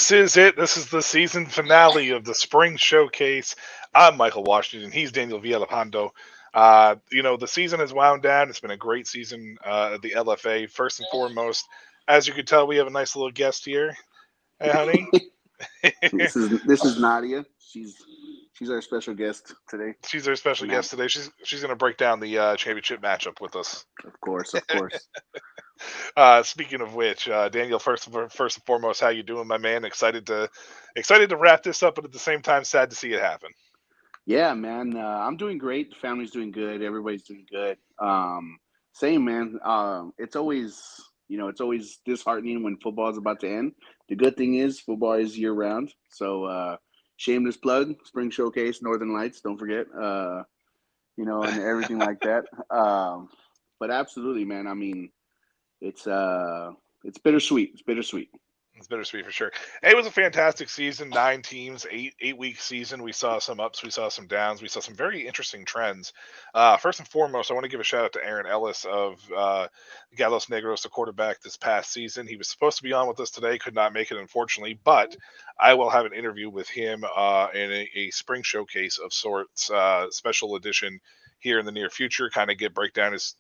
This is it. This is the season finale of the Spring Showcase. I'm Michael Washington. He's Daniel Villapando. The season has wound down. It's been a great season at the LFA. First and foremost, as you can tell, we have a nice little guest here. Hey, honey. This is Nadia. She's our special guest today. She's our special guest today. She's going to break down the championship matchup with us. Of course. Speaking of which, Daniel, first and foremost, how you doing, my man? Excited to wrap this up, but at the same time, sad to see it happen. Yeah, man. I'm doing great. The family's doing good. Everybody's doing good. Same, man. It's always disheartening when football is about to end. The good thing is football is year round. So, shameless plug, Spring Showcase, Northern Lights. Don't forget. And everything like that. But absolutely, man. I mean, it's bittersweet. It's bittersweet. It's bittersweet for sure. It was a fantastic season. 9 teams, eight-week season. We saw some ups, we saw some downs, we saw some very interesting trends. First and foremost, I want to give a shout out to Aaron Ellis of Galos Negros, the quarterback this past season. He was supposed to be on with us today, could not make it, unfortunately, but I will have an interview with him in a spring showcase of sorts, special edition here in the near future. Kind of break down his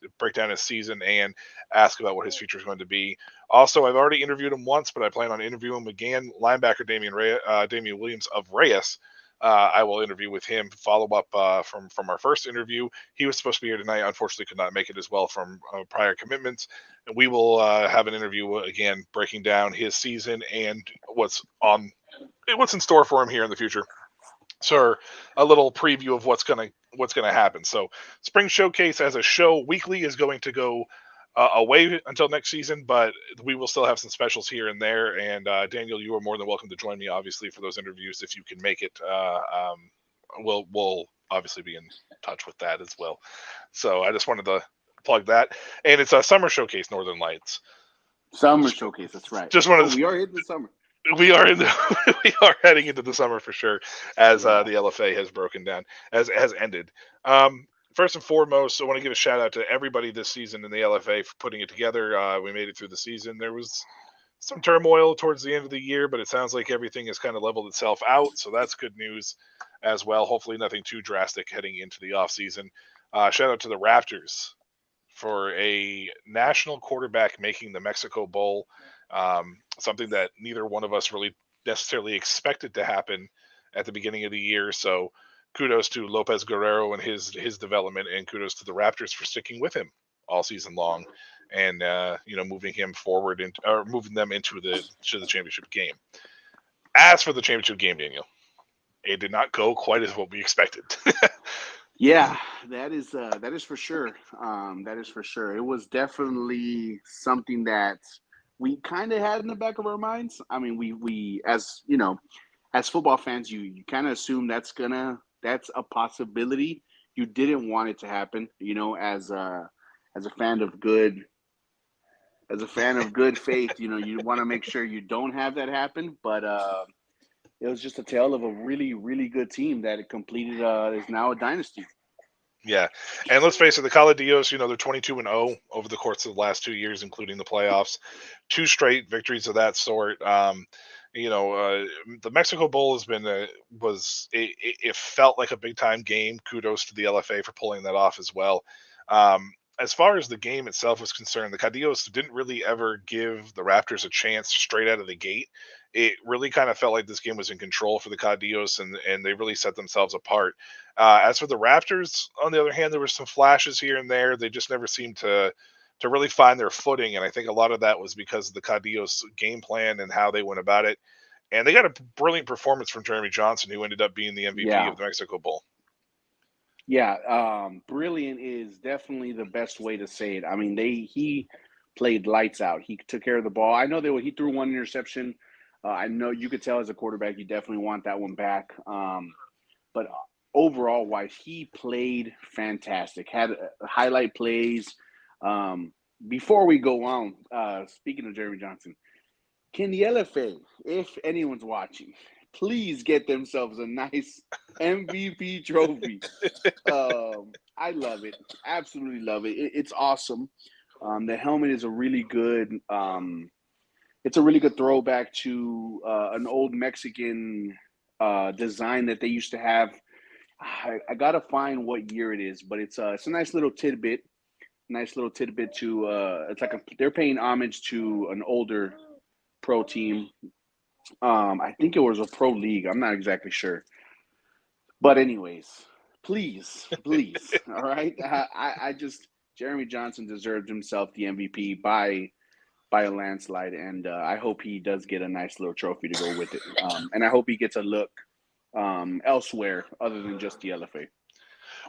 season and ask about what his future is going to be. Also, I've already interviewed him once, but I plan on interviewing him again. Linebacker Damian Williams of Reyes. I will interview with him. Follow up from our first interview. He was supposed to be here tonight. Unfortunately, could not make it as well from prior commitments. And we will have an interview again, breaking down his season and what's in store for him here in the future. So, a little preview of what's gonna happen. So, Spring Showcase as a show weekly is going to go away until next season, but we will still have some specials here and there. And Daniel, you are more than welcome to join me, obviously, for those interviews if you can make it. We'll obviously be in touch with that as well. So I just wanted to plug that, and it's a summer showcase, Northern Lights. Summer showcase, that's right. Just wanted. We are hitting the summer. We are we are heading into the summer for sure, as the LFA has broken down, has ended. First and foremost, I want to give a shout out to everybody this season in the LFA for putting it together. We made it through the season. There was some turmoil towards the end of the year, but it sounds like everything has kind of leveled itself out. So that's good news as well. Hopefully nothing too drastic heading into the off season. Shout out to the Raptors for a national quarterback making the Mexico Bowl. Something that neither one of us really necessarily expected to happen at the beginning of the year. So kudos to Lopez Guerrero and his development, and kudos to the Raptors for sticking with him all season long, and moving him forward or moving them into the championship game. As for the championship game, Daniel, it did not go quite as what we expected. Yeah, that is for sure. That is for sure. It was definitely something that we kind of had in the back of our minds. I mean, we as as football fans, you kind of assume that's a possibility. You didn't want it to happen, as a fan of good faith, you want to make sure you don't have that happen. But it was just a tale of a really, really good team that completed is now a dynasty. Yeah, and let's face it, the Caladios, they're 22-0 over the course of the last 2 years, including the playoffs. 2 straight victories of that sort. The Mexico Bowl has been it felt like a big time game. Kudos to the LFA for pulling that off as well. As far as the game itself was concerned, the Cadillos didn't really ever give the Raptors a chance straight out of the gate. It really kind of felt like this game was in control for the Cadillos, and they really set themselves apart. As for the Raptors, on the other hand, there were some flashes here and there. They just never seemed to really find their footing, and I think a lot of that was because of the Cadillos' game plan and how they went about it. And they got a brilliant performance from Jeremy Johnson, who ended up being the MVP of the Mexico Bowl. Yeah, brilliant is definitely the best way to say it. I mean, he played lights out. He took care of the ball. I know he threw one interception. I know you could tell as a quarterback you definitely want that one back. But overall wise, he played fantastic. Had highlight plays. Before we go on, speaking of Jeremy Johnson, can the LFA, if anyone's watching, please get themselves a nice MVP trophy? I love it. Absolutely love it. It's awesome. The helmet is a really good It's a really good throwback to an old Mexican design that they used to have. I gotta find what year it is, but it's a nice little tidbit. Nice little tidbit to it's like they're paying homage to an older pro team. I think it was a pro league. I'm not exactly sure, but anyways, please, all right. I just Jeremy Johnson deserved himself the MVP by a landslide, and I hope he does get a nice little trophy to go with it. And I hope he gets a look elsewhere other than just the LFA.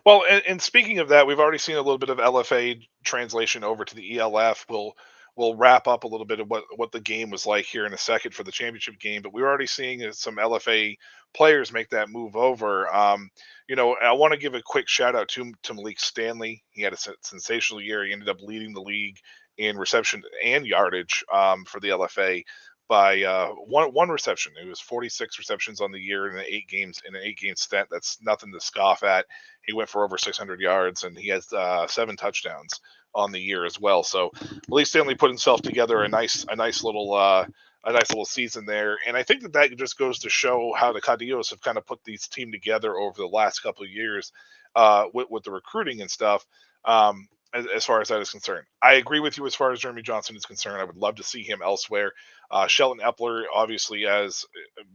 Well, and speaking of that, we've already seen a little bit of LFA translation over to the ELF. We'll wrap up a little bit of what the game was like here in a second for the championship game, but we're already seeing some LFA players make that move over. I want to give a quick shout out to Malik Stanley. He had a sensational year. He ended up leading the league in reception and yardage for the LFA by one reception. It was 46 receptions on the year in an 8 game stint. That's nothing to scoff at. He went for over 600 yards, and he has 7 touchdowns on the year as well. So Malik Stanley put himself together a nice little season there, and I think that just goes to show how the Cadillos have kind of put these team together over the last couple of years with the recruiting and stuff. As far as that is concerned, I agree with you as far as Jeremy Johnson is concerned. I would love to see him elsewhere. Shelton Epler, obviously, as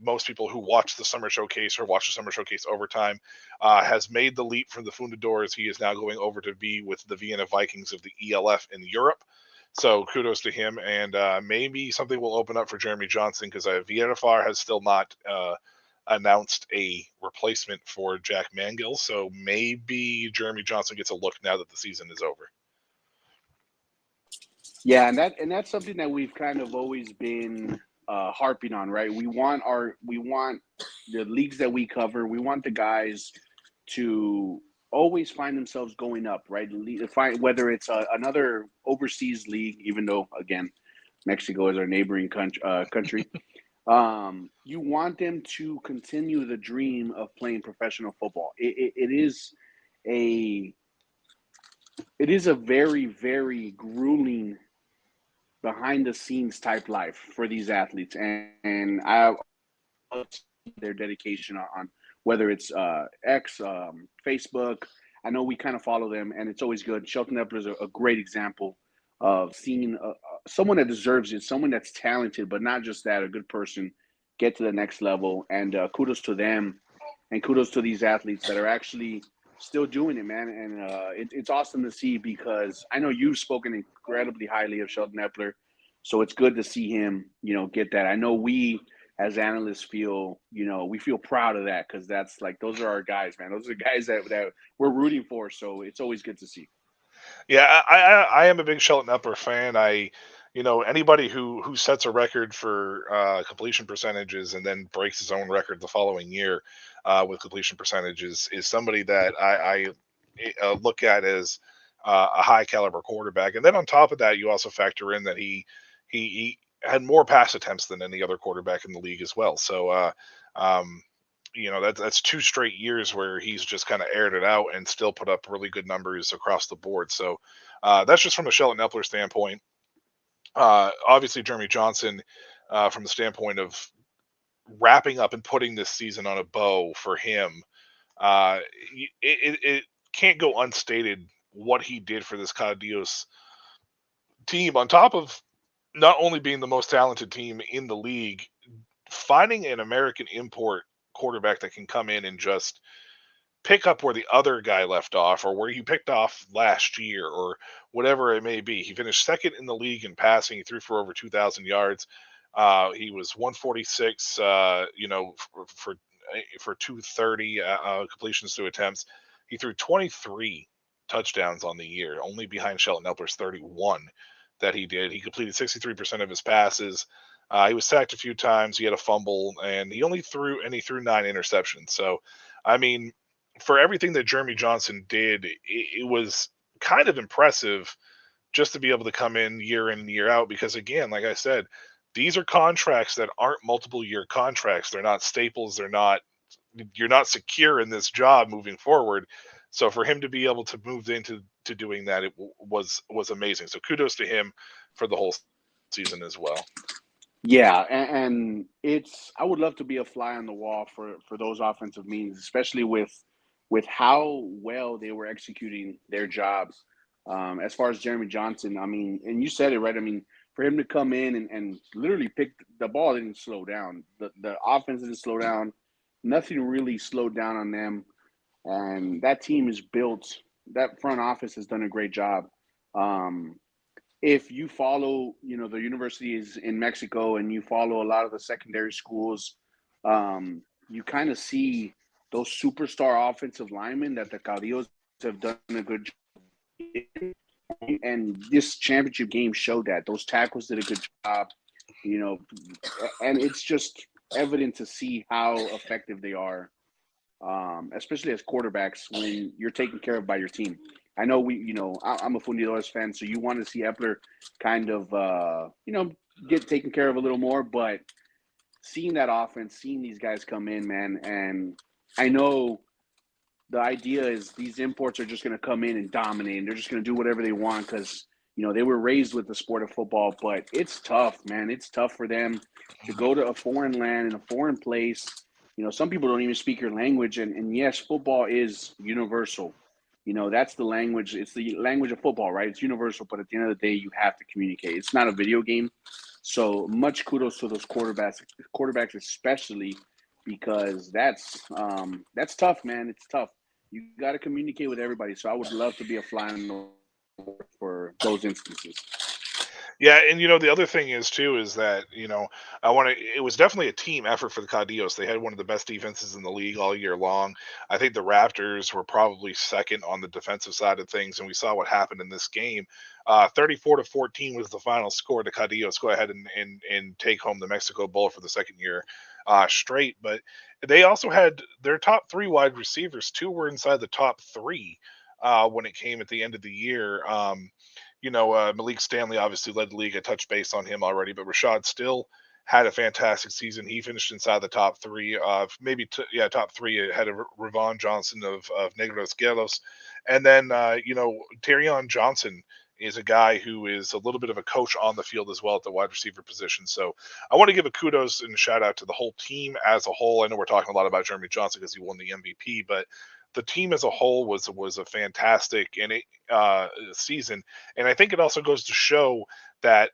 most people who watch the summer showcase or watch the summer showcase overtime, has made the leap from the Fundadores. He is now going over to be with the Vienna Vikings of the ELF in Europe. So kudos to him, and maybe something will open up for Jeremy Johnson because VFR has still not announced a replacement for Jack Mangill. So maybe Jeremy Johnson gets a look now that the season is over. Yeah, and that's something that we've kind of always been harping on, right? We want the leagues that we cover. We want the guys to always find themselves going up, right? Find whether it's another overseas league, even though again, Mexico is our neighboring country. You want them to continue the dream of playing professional football. A it is a very grueling behind the scenes type life for these athletes, and I their dedication on whether it's X, Facebook. I know we kind of follow them, and it's always good. Shelton Epler is a great example of seeing someone that deserves it, someone that's talented, but not just that, a good person get to the next level. And kudos to them, and kudos to these athletes that are actually still doing it, man. And it's awesome to see because I know you've spoken incredibly highly of Shelton Epler, so it's good to see him, get that. I know we as analysts feel, we feel proud of that because that's like those are our guys, man. Those are the guys that we're rooting for. So it's always good to see. Yeah, I am a big Shelton Epler fan. Anybody who sets a record for completion percentages and then breaks his own record the following year with completion percentages is somebody that I look at as a high caliber quarterback. And then on top of that, you also factor in that he had more pass attempts than any other quarterback in the league as well. So um, that's 2 straight years where he's just kind of aired it out and still put up really good numbers across the board. So that's just from a Shelton Epler standpoint. Obviously, Jeremy Johnson, from the standpoint of wrapping up and putting this season on a bow for him, uh, it can't go unstated what he did for this Cadillos team. On top of not only being the most talented team in the league, finding an American import quarterback that can come in and just pick up where the other guy left off or where he picked off last year or whatever it may be. He finished second in the league in passing. He threw for over 2,000 yards. He was 146, for 230 completions to attempts. He threw 23 touchdowns on the year, only behind Shelton Epler's 31 that he did. He completed 63% of his passes. He was sacked a few times. He had a fumble, and he threw 9 interceptions. So, I mean, for everything that Jeremy Johnson did, it was kind of impressive just to be able to come in and year out. Because again, like I said, these are contracts that aren't multiple year contracts. They're not staples. You're not secure in this job moving forward. So for him to be able to move into doing that, it was amazing. So kudos to him for the whole season as well. Yeah, and it's I would love to be a fly on the wall for those offensive means, especially with how well they were executing their jobs. As far as Jeremy Johnson, I mean, and you said it right. I mean, for him to come in and literally pick the ball didn't slow down. The offense didn't slow down. Nothing really slowed down on them. And that team is built. That front office has done a great job. Um, if you follow, the universities in Mexico and you follow a lot of the secondary schools, you kind of see those superstar offensive linemen that the Caudillos have done a good job. And this championship game showed that. Those tackles did a good job, you know, and it's just evident to see how effective they are, especially as quarterbacks when you're taken care of by your team. I know I'm a Fundidores fan, so you want to see Epler kind of, get taken care of a little more. But seeing that offense, seeing these guys come in, man, and I know the idea is these imports are just going to come in and dominate, and they're just going to do whatever they want because they were raised with the sport of football. But it's tough, man. It's tough for them to go to a foreign land in a foreign place. Some people don't even speak your language, and yes, football is universal. That's the language. It's the language of football, right? It's universal, but at the end of the day, you have to communicate. It's not a video game. So much kudos to those quarterbacks especially, because that's tough, man. It's tough. You got to communicate with everybody. So I would love to be a fly on the wall for those instances. Yeah, and the other thing is too is that I want to. It was definitely a team effort for the Caudillos. They had one of the best defenses in the league all year long. I think the Raptors were probably second on the defensive side of things, and we saw what happened in this game. 34-14 was the final score. The Caudillos go ahead and take home the Mexico Bowl for the second year straight. But they also had their top three wide receivers. Two were inside the top three when it came at the end of the year. Malik Stanley obviously led the league. I touched base on him already, but Rashad still had a fantastic season. He finished inside the top three, top three ahead of Ravon Johnson of Negros Gelos. And then, Terrion Johnson is a guy who is a little bit of a coach on the field as well at the wide receiver position. So I want to give a kudos and a shout out to the whole team as a whole. I know we're talking a lot about Jeremy Johnson because he won the MVP, but the team as a whole was a fantastic season, and I think it also goes to show that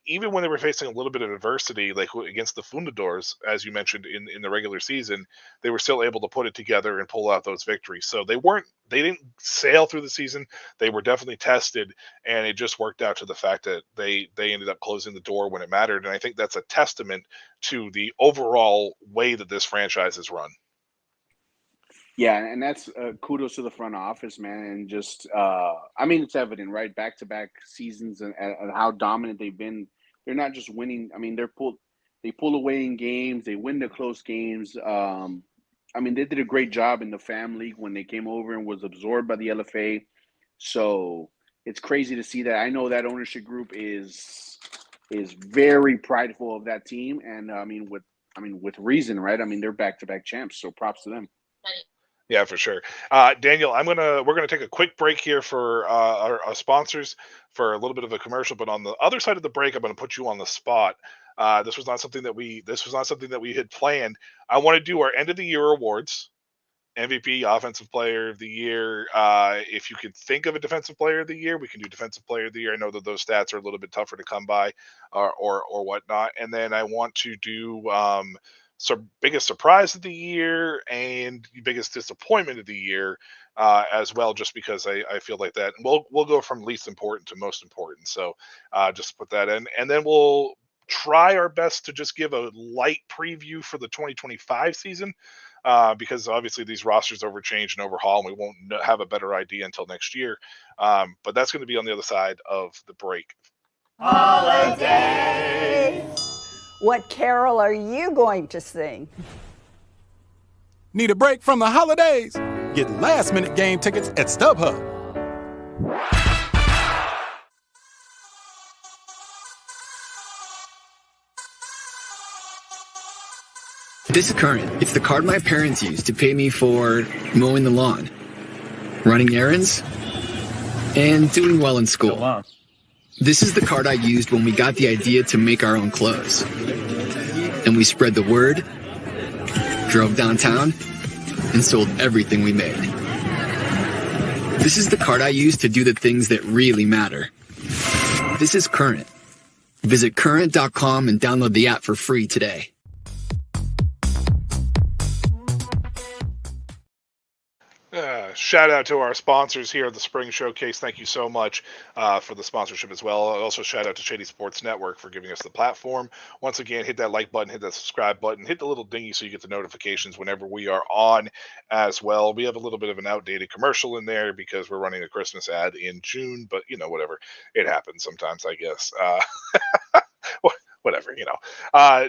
even when they were facing a little bit of adversity, like against the Fundadores, as you mentioned in the regular season, they were still able to put it together and pull out those victories. So they didn't sail through the season. They were definitely tested, and it just worked out to the fact that they ended up closing the door when it mattered. And I think that's a testament to the overall way that this franchise is run. Yeah, and that's kudos to the front office, man. And just, it's evident, right? Back-to-back seasons and how dominant they've been. They're not just winning. I mean, they pull away in games. They win the close games. They did a great job in the FAM League when they came over and was absorbed by the LFA. So it's crazy to see that. I know that ownership group is very prideful of that team, and with reason, right? They're back-to-back champs, so props to them. Yeah, for sure. Daniel, we're gonna take a quick break here for our sponsors for a little bit of a commercial. But on the other side of the break, I'm gonna put you on the spot. This was not something that we had planned. I want to do our end of the year awards. MVP, Offensive Player of the Year. If you could think of a Defensive Player of the Year, we can do Defensive Player of the Year. I know that those stats are a little bit tougher to come by, or whatnot. And then I want to do biggest surprise of the year and biggest disappointment of the year as well, just because I feel like that. And we'll go from least important to most important. So just put that in, and then we'll try our best to just give a light preview for the 2025 season. Because obviously these rosters overchange and overhaul, and we won't have a better idea until next year. But that's going to be on the other side of the break. Holiday! What carol are you going to sing? Need a break from the holidays? Get last-minute game tickets at StubHub. This is current. It's the card my parents use to pay me for mowing the lawn, running errands, and doing well in school. This is the card I used when we got the idea to make our own clothes. And we spread the word, drove downtown, and sold everything we made. This is the card I use to do the things that really matter. This is Current. Visit current.com and download the app for free today. Shout out to our sponsors here at the Spring Showcase. Thank you so much for the sponsorship as well. Also, shout out to Shady Sports Network for giving us the platform. Once again, hit that like button, hit that subscribe button, hit the little dingy so you get the notifications whenever we are on as well. We have a little bit of an outdated commercial in there because we're running a Christmas ad in June, but whatever. It happens sometimes, I guess. Whatever.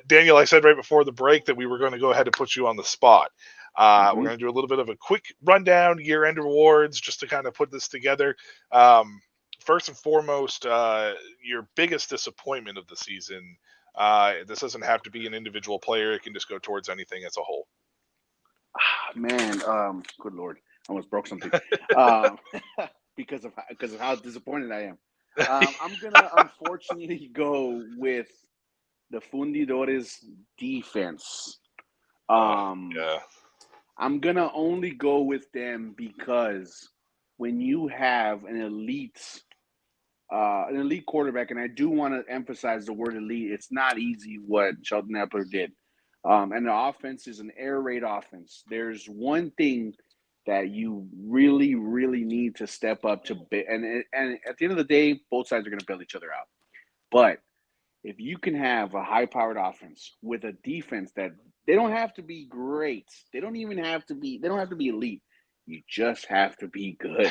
Daniel, I said right before the break that we were going to go ahead and put you on the spot. We're going to do a little bit of a quick rundown, year-end awards, just to kind of put this together. First and foremost, your biggest disappointment of the season. This doesn't have to be an individual player. It can just go towards anything as a whole. Man, good Lord. I almost broke something because of how disappointed I am. I'm going to unfortunately go with the Fundidores defense. Yeah. I'm going to only go with them because when you have an elite quarterback, and I do want to emphasize the word elite, it's not easy what Sheldon Epler did. And the offense is an air raid offense. There's one thing that you really, really need to step up to, and at the end of the day, both sides are going to bail each other out. But if you can have a high-powered offense with a defense that they don't have to be great, they don't have to be elite. You just have to be good.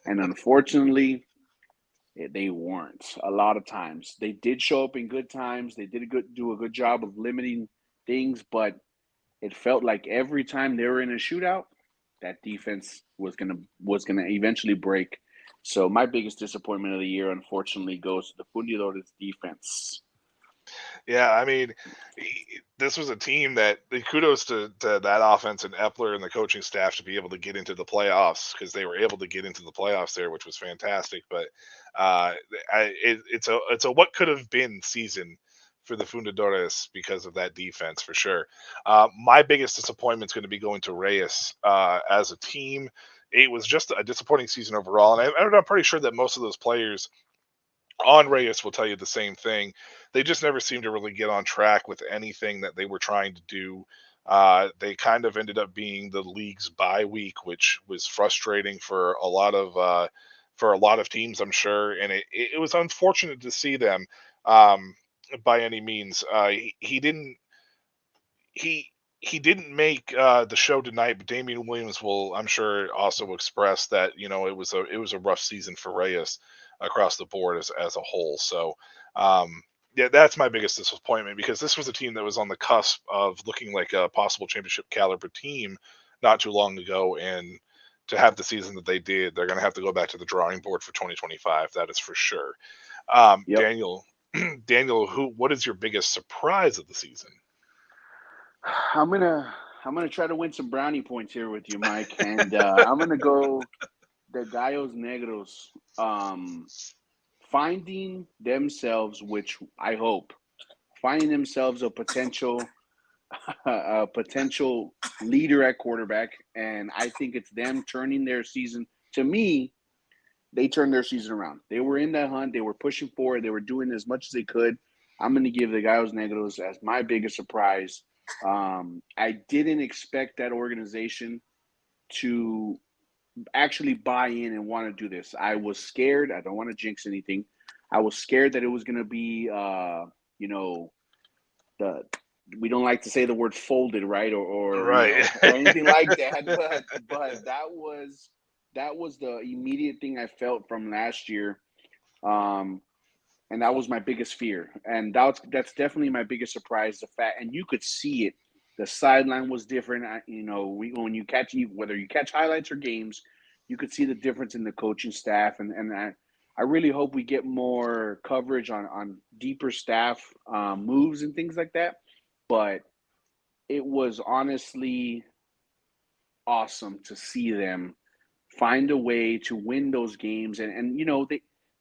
And unfortunately, they weren't. A lot of times, they did show up in good times. They did do a good job of limiting things, but it felt like every time they were in a shootout, that defense was gonna eventually break. So my biggest disappointment of the year, unfortunately, goes to the Fundidores defense. Yeah, I mean, this was a team that kudos to that offense and Epler and the coaching staff to be able to get into the playoffs, because they were able to get into the playoffs there, which was fantastic. But it's a what could have been season for the Fundadores because of that defense for sure. My biggest disappointment is going to be going to Reyes as a team. It was just a disappointing season overall, and I'm pretty sure that most of those players on Reyes will tell you the same thing. They just never seemed to really get on track with anything that they were trying to do. They kind of ended up being the league's bye week, which was frustrating for a lot of teams, I'm sure. And it was unfortunate to see them by any means. He didn't make the show tonight, but Damian Williams will, I'm sure, also express that it was a rough season for Reyes across the board as a whole. So yeah, that's my biggest disappointment, because this was a team that was on the cusp of looking like a possible championship caliber team not too long ago, and to have the season that they did, they're going to have to go back to the drawing board for 2025. That is for sure. Yep. Daniel, what is your biggest surprise of the season? I'm gonna try to win some brownie points here with you, Mike, and I'm gonna go the Gallos Negros finding themselves, which I hope, finding themselves a potential leader at quarterback, and I think it's them turning their season. To me, they turned their season around. They were in that hunt. They were pushing forward. They were doing as much as they could. I'm going to give the Gallos Negros as my biggest surprise. I didn't expect that organization to actually buy in and want to do this. I was scared. I don't want to jinx anything. I was scared that it was going to be, we don't like to say the word folded, right? Or Right. or anything like that. But that was the immediate thing I felt from last year. And that was my biggest fear. And that's definitely my biggest surprise. The fact, and you could see it. The sideline was different. When you catch, whether you catch highlights or games, you could see the difference in the coaching staff. And I really hope we get more coverage on deeper staff moves and things like that. But it was honestly awesome to see them find a way to win those games. And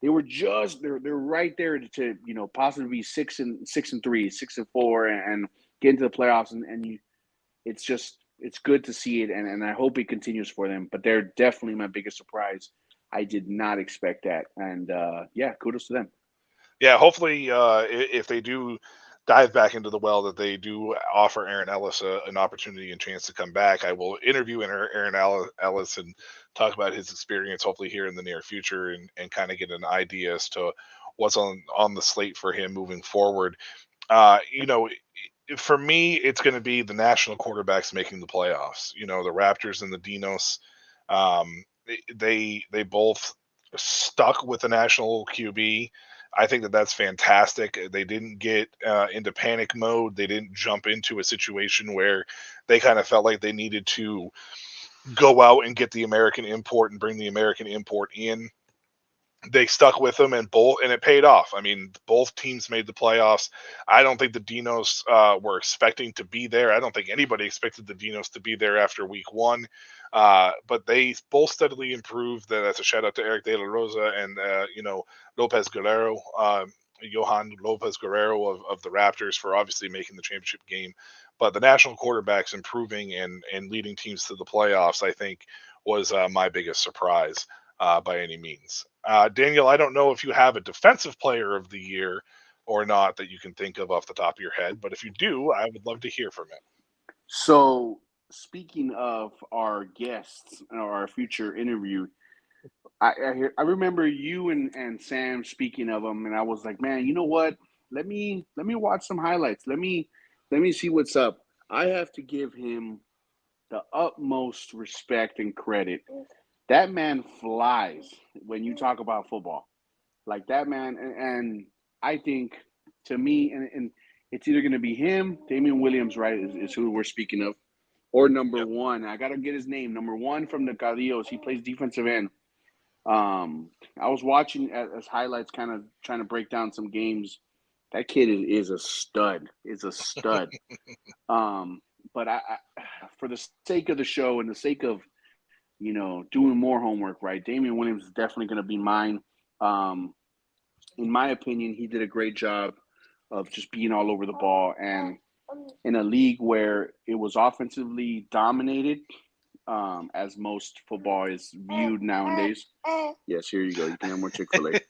They were just they're right there to possibly be 6-3, 6-4, and get into the playoffs. And it's good to see it, and I hope it continues for them. But they're definitely my biggest surprise. I did not expect that, and kudos to them. Yeah, hopefully, if they do dive back into the well, that they do offer Aaron Ellis an opportunity and chance to come back. I will interview Aaron Ellis and talk about his experience, hopefully here in the near future, and kind of get an idea as to what's on the slate for him moving forward. For me, it's going to be the national quarterbacks making the playoffs. The Raptors and the Dinos. They both stuck with the national QB. I think that's fantastic. They didn't get into panic mode. They didn't jump into a situation where they kind of felt like they needed to go out and get the American import and bring the American import in. They stuck with them, and it paid off. I mean, both teams made the playoffs. I don't think the Dinos were expecting to be there. I don't think anybody expected the Dinos to be there after week one. But they both steadily improved. That's a shout out to Eric De La Rosa and Lopez Guerrero, Johan Lopez Guerrero of the Raptors, for obviously making the championship game. But the national quarterbacks improving and leading teams to the playoffs, I think, was my biggest surprise by any means. Daniel, I don't know if you have a defensive player of the year or not that you can think of off the top of your head, but if you do, I would love to hear from it. So, speaking of our guests or our future interview, I remember you and Sam speaking of him, and I was like, man, you know what? Let me watch some highlights. Let me see what's up. I have to give him the utmost respect and credit. That man flies when you talk about football. Like that man, and I think, to me, and it's either going to be him, Damian Williams, right, is who we're speaking of, or number one. I got to get his name. Number one from the Cadillos. He plays defensive end. I was watching as highlights, kind of trying to break down some games. That kid is a stud. But I, for the sake of the show and the sake of doing more homework, right? Damian Williams is definitely going to be mine. In my opinion, he did a great job of just being all over the ball, and in a league where it was offensively dominated, as most football is viewed nowadays. Yes, here you go. You can have more Chick-fil-A.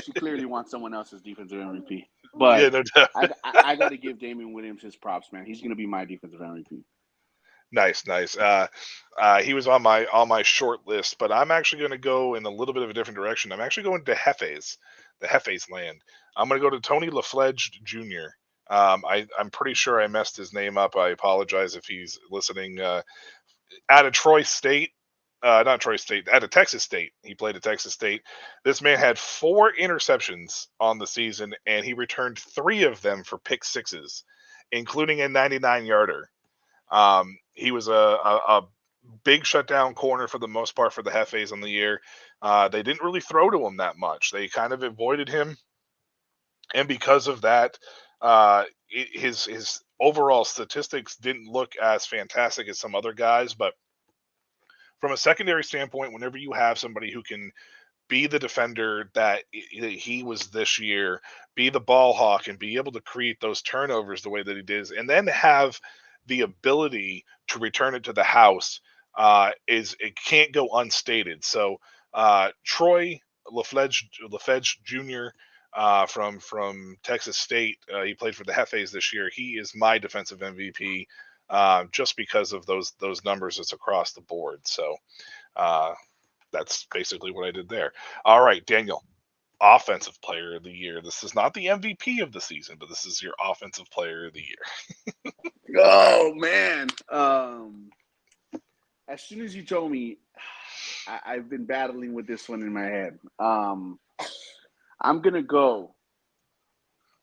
She clearly wants someone else's defensive MVP. But yeah, no doubt. I got to give Damian Williams his props, man. He's going to be my defensive MVP. Nice. He was on my short list, but I'm actually going to go in a little bit of a different direction. I'm actually going to the Hefe's land. I'm going to go to Tony LaFledge Jr. I'm pretty sure I messed his name up. I apologize if he's listening. Out of Troy State, not Troy State, out of Texas State. He played at Texas State. This man had 4 interceptions on the season, and he returned 3 of them for pick sixes, including a 99-yarder. He was a big shutdown corner for the most part for the Hefes on the year. They didn't really throw to him that much. They kind of avoided him, and because of that, his overall statistics didn't look as fantastic as some other guys. But from a secondary standpoint, whenever you have somebody who can be the defender that he was this year, be the ball hawk, and be able to create those turnovers the way that he did, and then have the ability to return it to the house, it can't go unstated. So Troy LaFledge Jr. From Texas State, he played for the Hefes this year. He is my defensive MVP, just because of those numbers that's across the board. So that's basically what I did there. All right, Daniel, offensive player of the year. This is not the MVP of the season, but this is your offensive player of the year. Oh man. As soon as you told me, I've been battling with this one in my head. I'm gonna go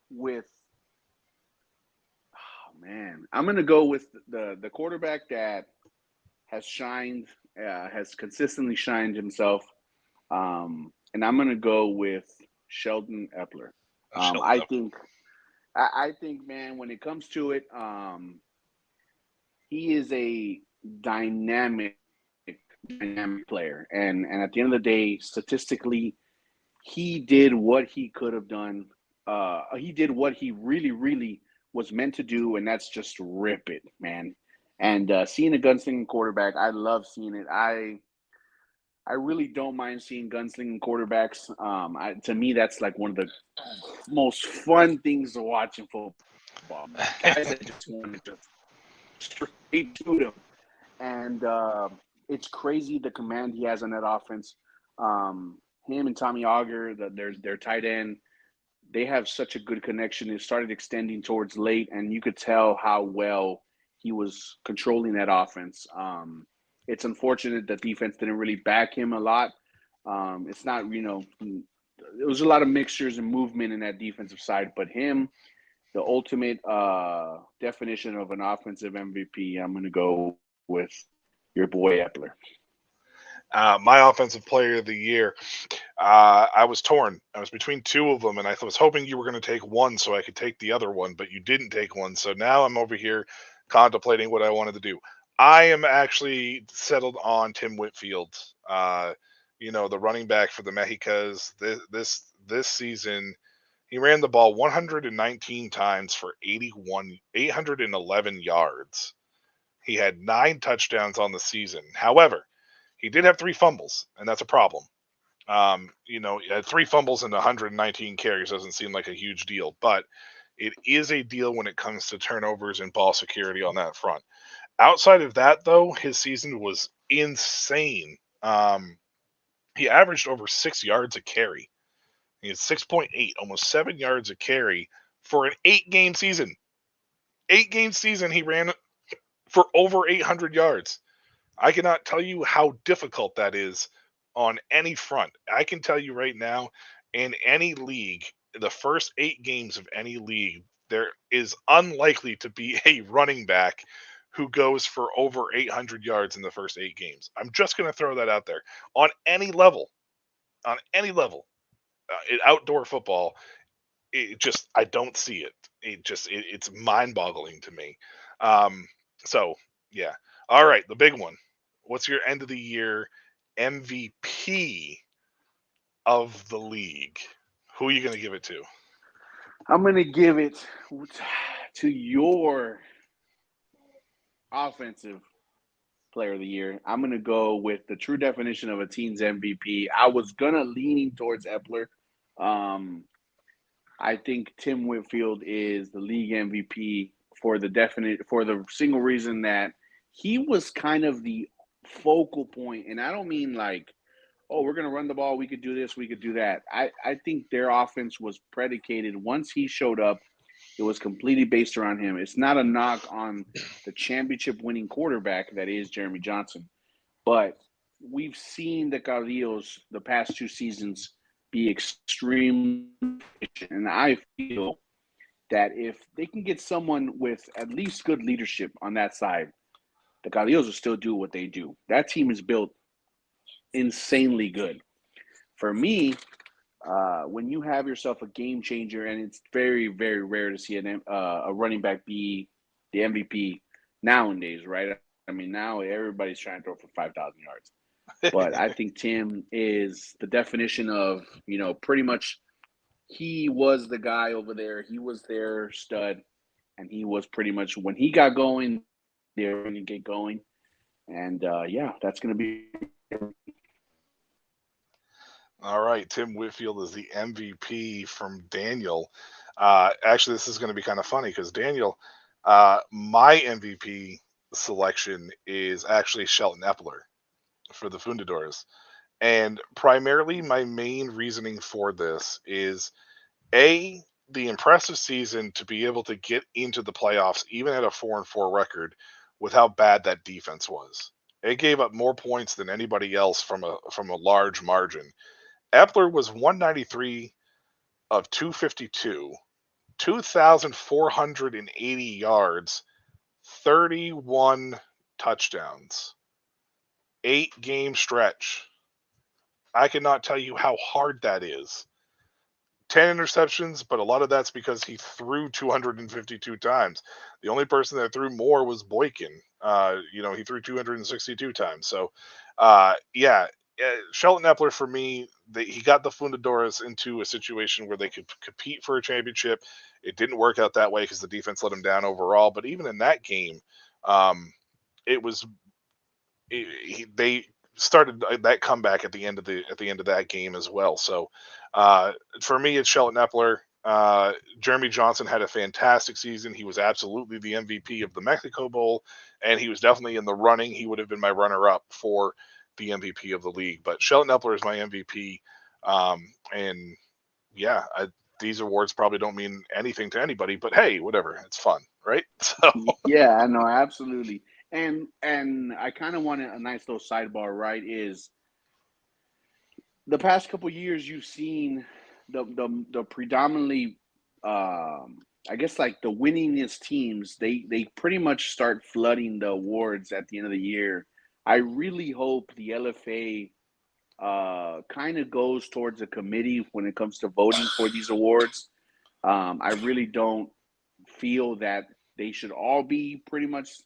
with I'm gonna go with the quarterback that has shined, has consistently shined himself. And I'm gonna go with Sheldon Epler. I think, man, when it comes to it, he is a dynamic dynamic player. And at the end of the day, statistically, he did what he could have done. He did what he really, really was meant to do, and that's just rip it, man. And seeing a gunslinging quarterback, I love seeing it. I really don't mind seeing gunslinging quarterbacks. To me, that's like one of the most fun things to watch in football. Guys that just want to just straight to them, and it's crazy the command he has on that offense. Him and Tommy Auger, their tight end, they have such a good connection. It started extending towards late, and you could tell how well he was controlling that offense. It's unfortunate that defense didn't really back him a lot. It's not, there was a lot of mixtures and movement in that defensive side, but him, the ultimate definition of an offensive MVP, I'm going to go with your boy Epler. My offensive player of the year, I was torn. I was between two of them, and I was hoping you were going to take one so I could take the other one, but you didn't take one. So now I'm over here contemplating what I wanted to do. I am actually settled on Tim Whitfield. The running back for the Mexicas. This season, he ran the ball 119 times for 811 yards. He had 9 touchdowns on the season. However, he did have 3 fumbles, and that's a problem. He had 3 fumbles and 119 carries doesn't seem like a huge deal, but it is a deal when it comes to turnovers and ball security on that front. Outside of that, though, his season was insane. He averaged over 6 yards a carry. He had 6.8, almost 7 yards a carry for an 8-game season. 8-game season, he ran for over 800 yards. I cannot tell you how difficult that is on any front. I can tell you right now, in any league, the first 8 games of any league, there is unlikely to be a running back who goes for over 800 yards in the first 8 games. I'm just going to throw that out there. On any level, in outdoor football, I don't see it. It's mind-boggling to me. So, yeah. All right, the big one. What's your end of the year MVP of the league? Who are you going to give it to? I'm going to give it to your offensive player of the year. I'm going to go with the true definition of a team's MVP. I was going to leaning towards Epler. I think Tim Whitfield is the league MVP for the single reason that he was kind of the focal point. And I don't mean like, oh, we're going to run the ball. We could do this. We could do that. I think their offense was predicated. Once he showed up, it was completely based around him. It's not a knock on the championship winning quarterback that is Jeremy Johnson. But we've seen the Carrillos the past 2 seasons be extremely efficient. And I feel that if they can get someone with at least good leadership on that side, the Carrillos will still do what they do. That team is built insanely good. For me, when you have yourself a game changer, and it's very, very rare to see a running back be the MVP nowadays, right? I mean, now everybody's trying to throw for 5,000 yards. But I think Tim is the definition of, pretty much he was the guy over there. He was their stud, and he was pretty much, when he got going, they were going to get going. And, that's going to be. All right, Tim Whitfield is the MVP from Daniel. Actually, this is going to be kind of funny because Daniel, my MVP selection is actually Shelton Epler for the Fundadores. And primarily my main reasoning for this is the impressive season to be able to get into the playoffs, even at a 4-4 record, with how bad that defense was. It gave up more points than anybody else from a large margin. Epler was 193 of 252, 2,480 yards, 31 touchdowns, 8-game stretch. I cannot tell you how hard that is 10 interceptions, but a lot of that's because he threw 252 times. The only person that threw more was Boykin. He threw 262 times. So, Shelton Epler for me, he got the Fundadores into a situation where they could compete for a championship. It didn't work out that way because the defense let him down overall. But even in that game, it was they started that comeback at the end of that game as well. So for me, it's Shelton Epler. Jeremy Johnson had a fantastic season. He was absolutely the MVP of the Mexico Bowl, and he was definitely in the running. He would have been my runner-up for the MVP of the league. But Shelton Epler is my MVP. And yeah, these awards probably don't mean anything to anybody, but hey, whatever. It's fun, right? So Yeah, I know, absolutely. And I kind of want a nice little sidebar, right? Is the past couple years you've seen the predominantly, I guess, like the winningest teams, they pretty much start flooding the awards at the end of the year. I really hope the LFA kind of goes towards a committee when it comes to voting for these awards. I really don't feel that they should all be pretty much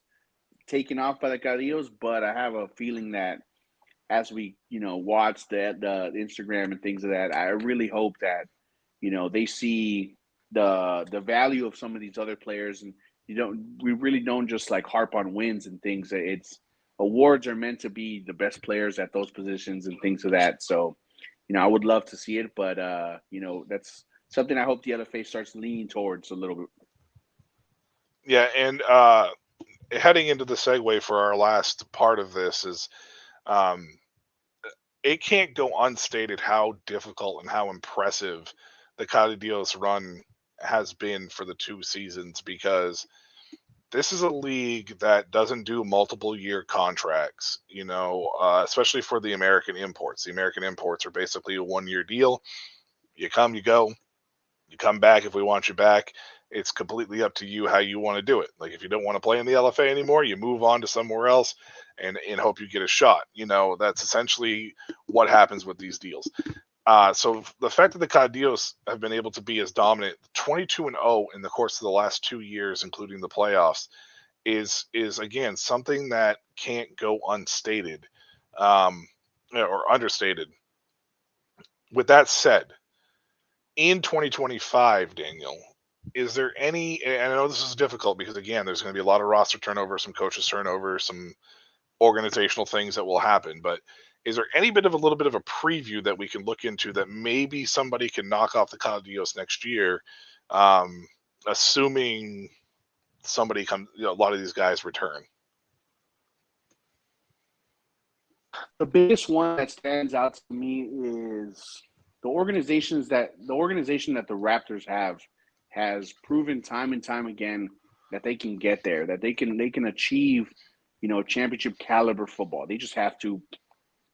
taken off by the Cadillos, but I have a feeling that as we, watch the Instagram and things of that, I really hope that, they see the value of some of these other players, and we really don't just like harp on wins and things. It's awards are meant to be the best players at those positions and things of that. So, I would love to see it, but that's something I hope the LFA starts leaning towards a little bit. yeah, and heading into the segue for our last part of this is um, it can't go unstated how difficult and how impressive the Cadillos run has been for the 2 seasons, because this is a league that doesn't do multiple year contracts, especially for the American imports. The American imports are basically a 1-year deal. You come, you go, you come back if we want you back. It's completely up to you how you want to do it. Like if you don't want to play in the LFA anymore, you move on to somewhere else and hope you get a shot. That's essentially what happens with these deals. So the fact that the Cadillos have been able to be as dominant, 22-0 in the course of the last 2 years, including the playoffs, is again something that can't go unstated or understated. With that said, in 2025, Daniel, is there any? And I know this is difficult because again, there's going to be a lot of roster turnover, some coaches turnover, some organizational things that will happen. But is there any bit of a little bit of a preview that we can look into that maybe somebody can knock off the Cadillos next year, assuming somebody comes, a lot of these guys return? The biggest one that stands out to me is the organization that the Raptors has proven time and time again that they can get there, that they can achieve, championship caliber football. They just have to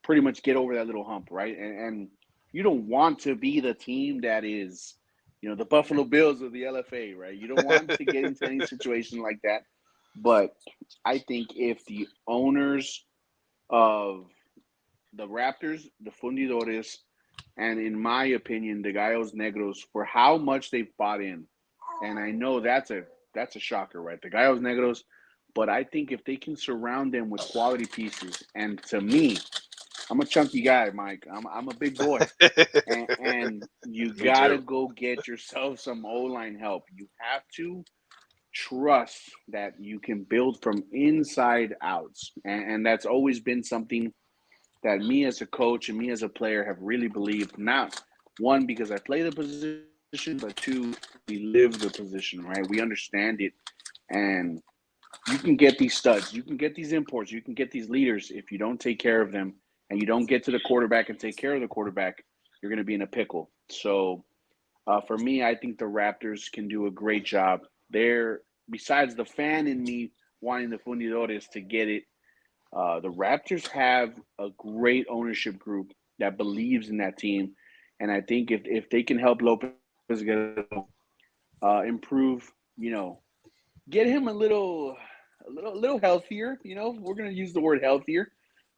pretty much get over that little hump, right? And you don't want to be the team that is, the Buffalo Bills of the LFA, right? You don't want to get into any situation like that. But I think if the owners of the Raptors, the Fundidores, and in my opinion, the Gallos Negros, for how much they've bought in, and I know that's a shocker, right? The Gallos Negros, but I think if they can surround them with quality pieces, and to me, I'm a chunky guy, Mike. I'm a big boy, and you gotta go get yourself some O-line help. You have to trust that you can build from inside out, and that's always been something that me as a coach and me as a player have really believed. Not one because I play the position, but two, we live the position, right? We understand it, and you can get these studs, you can get these imports, you can get these leaders. If you don't take care of them and you don't get to the quarterback and take care of the quarterback, you're going to be in a pickle. So for me, I think the Raptors can do a great job. They're, besides the fan in me wanting the Fundidores to get it, the Raptors have a great ownership group that believes in that team. And I think if they can help Lopez improve, get him a little healthier, we're going to use the word healthier.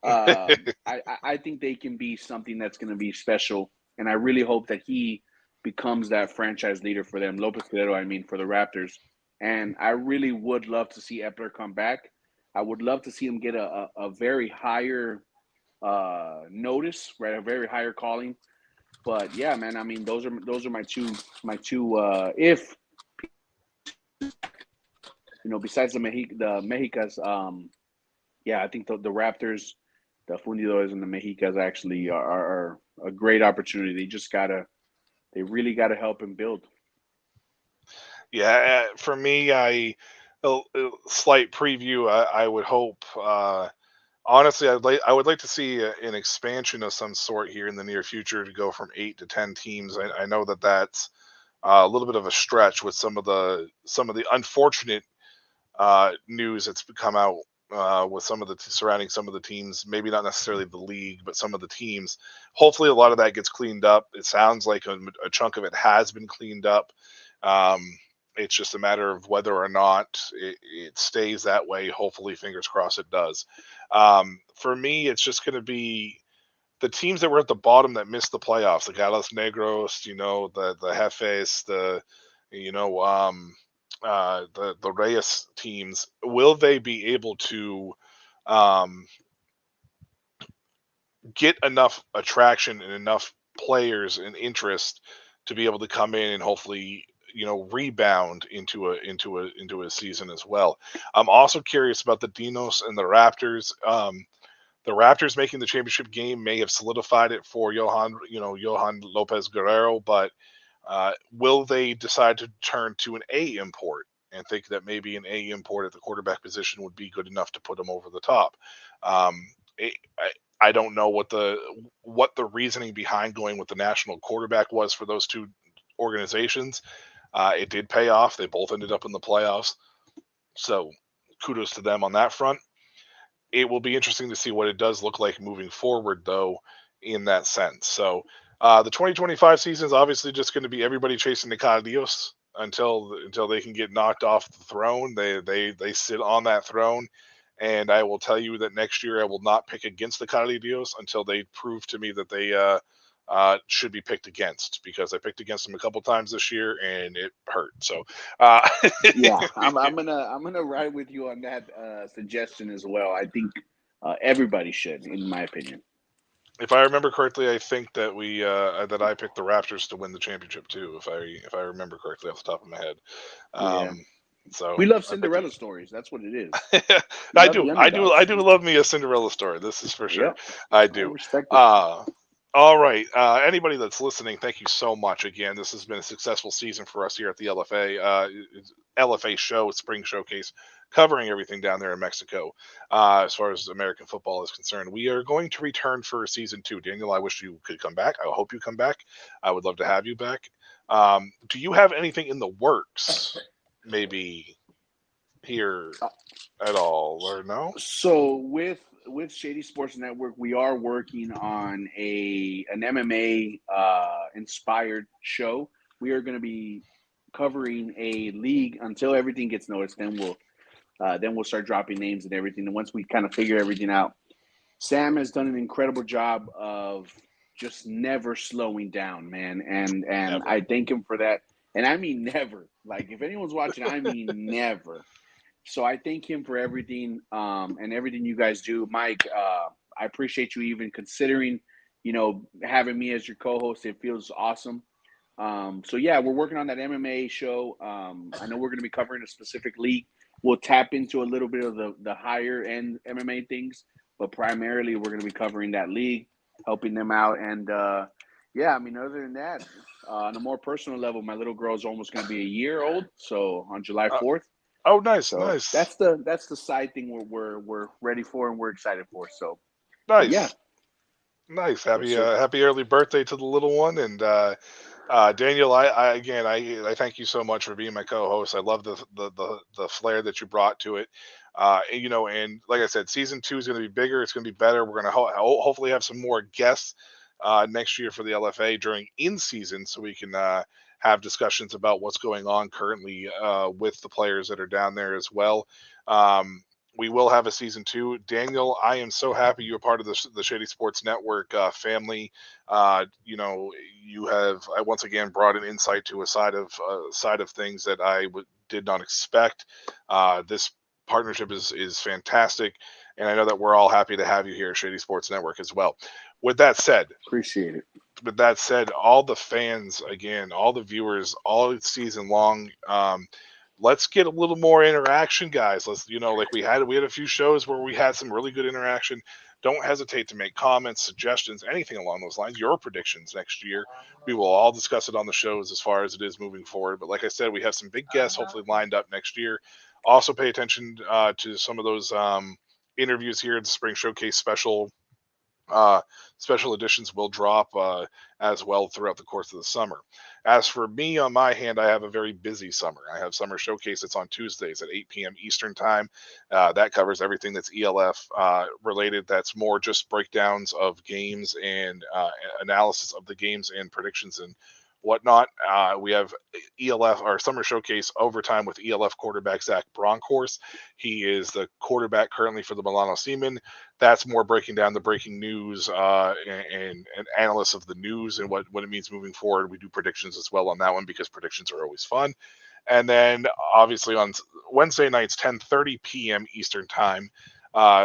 I think they can be something that's going to be special. And I really hope that he becomes that franchise leader for them. Lopez Guerrero, I mean, for the Raptors. And I really would love to see Epler come back. I would love to see him get a very higher notice, right? A very higher calling. But yeah, man, I mean, those are my two. If besides the Mexicas, yeah, I think the Raptors, the Fundidores, and the Mexicas actually are a great opportunity. They really gotta help him build. Yeah, for me, a slight preview. I would hope. Honestly, I would like to see an expansion of some sort here in the near future to go from 8 to 10 teams. I know that that's a little bit of a stretch with some of the unfortunate news that's come out with some of the surrounding some of the teams. Maybe not necessarily the league, but some of the teams. Hopefully, a lot of that gets cleaned up. It sounds like a chunk of it has been cleaned up. Um, it's just a matter of whether or not it stays that way. Hopefully, fingers crossed it does. For me, it's just going to be the teams that were at the bottom that missed the playoffs, the Galos Negros, the Jefes, you know, um, the Reyes teams. Will they be able to um, get enough attraction and enough players and interest to be able to come in and hopefully rebound into a season as well? I'm also curious about the Dinos and the Raptors. The Raptors making the championship game may have solidified it for Johan Lopez Guerrero, but will they decide to turn to an A import and think that maybe an A import at the quarterback position would be good enough to put them over the top? Um, I don't know what the reasoning behind going with the national quarterback was for those two organizations. It did pay off. They both ended up in the playoffs, so kudos to them on that front. It will be interesting to see what it does look like moving forward, though, in that sense. So the 2025 season is obviously just going to be everybody chasing the Cadillos until they can get knocked off the throne. They sit on that throne, and I will tell you that next year I will not pick against the Cadillos until they prove to me that they should be picked against, because I picked against them a couple times this year and it hurt. So uh, Yeah, I'm gonna ride with you on that suggestion as well. I think everybody should, in my opinion. if I remember correctly, I think that I picked the Raptors to win the championship too. If I remember correctly off the top of my head, Yeah, um, so we love I picked Cinderella stories. That's what it is. it. We love the I underdogs. do love me a Cinderella story. This is for sure. Yep, I I do. respect it. Uh, all right. Anybody that's listening, thank you so much. Again, this has been a successful season for us here at the LFA. LFA show, Spring Showcase, covering everything down there in Mexico as far as American football is concerned. We are going to return for season 2. Daniel, I wish you could come back. I hope you come back. I would love to have you back. Do you have anything in the works, maybe here at all, or no? So with Shady Sports Network, we are working on an MMA inspired show. We are going to be covering a league until everything gets noticed. Then we'll start dropping names and everything. And once we kind of figure everything out, Sam has done an incredible job of just never slowing down, man. And Never. I thank him for that. And I mean never. Like if anyone's watching, I mean never. So I thank him for everything, and everything you guys do. Mike, I appreciate you even considering, having me as your co-host. It feels awesome. So yeah, we're working on that MMA show. I know we're going to be covering a specific league. We'll tap into a little bit of the higher end MMA things, but primarily we're going to be covering that league, helping them out. And yeah, I mean, other than that, on a more personal level, my little girl is almost going to be a year old. So on July Uh, 4th. oh, nice, So nice, that's the side thing we're ready for and we're excited for. So, but yeah, nice. Nice. yes, Happy sir. happy early birthday to the little one. And Daniel, I thank you so much for being my co-host. I love the flair that you brought to it. And like I said, season 2 is going to be bigger. It's going to be better. We're going to hopefully have some more guests next year for the LFA during in season, so we can have discussions about what's going on currently with the players that are down there as well. Um, we will have a season 2. Daniel, I am so happy you're part of the Shady Sports Network family. You have once again brought an insight to a side of things that I did not expect. This partnership is fantastic, and I know that we're all happy to have you here at Shady Sports Network as well. With that said, appreciate it. With that said, all the fans, again, all the viewers, all season long, let's get a little more interaction, guys. Let's, like we had a few shows where we had some really good interaction. Don't hesitate to make comments, suggestions, anything along those lines. Your predictions next year. We will all discuss it on the shows as far as it is moving forward. But like I said, we have some big guests hopefully lined up next year. Also, pay attention to some of those interviews here at the Spring Showcase special. Special editions will drop as well throughout the course of the summer. As for me, on my hand, I have a very busy summer. I have Summer Showcase. It's on Tuesdays at 8 p.m. Eastern Time. That covers everything that's ELF related. That's more just breakdowns of games and analysis of the games and predictions and whatnot. We have ELF, our Summer Showcase overtime with ELF quarterback Zach Bronkhorst. He is the quarterback currently for the Milano Seamen. That's more breaking down the breaking news and analysis of the news and what it means moving forward. We do predictions as well on that one because predictions are always fun. And then obviously on Wednesday nights, 10:30 p.m. Eastern Time.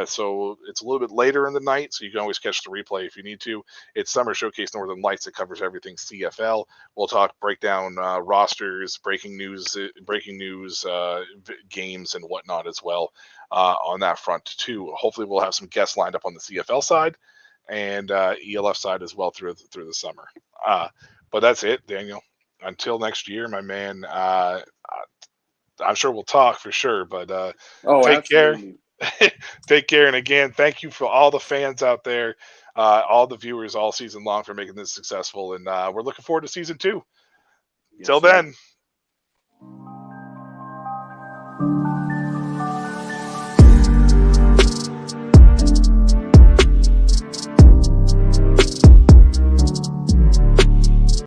So it's a little bit later in the night, so you can always catch the replay if you need to. It's Summer Showcase Northern Lights. It covers everything CFL. We'll talk breakdown rosters, breaking news, games and whatnot as well on that front too. Hopefully, we'll have some guests lined up on the CFL side and ELF side as well through the summer. But that's it, Daniel. Until next year, my man. I'm sure we'll talk for sure, but take absolutely. care. Take care. And again, thank you for all the fans out there, all the viewers all season long for making this successful. And we're looking forward to season 2. Till then.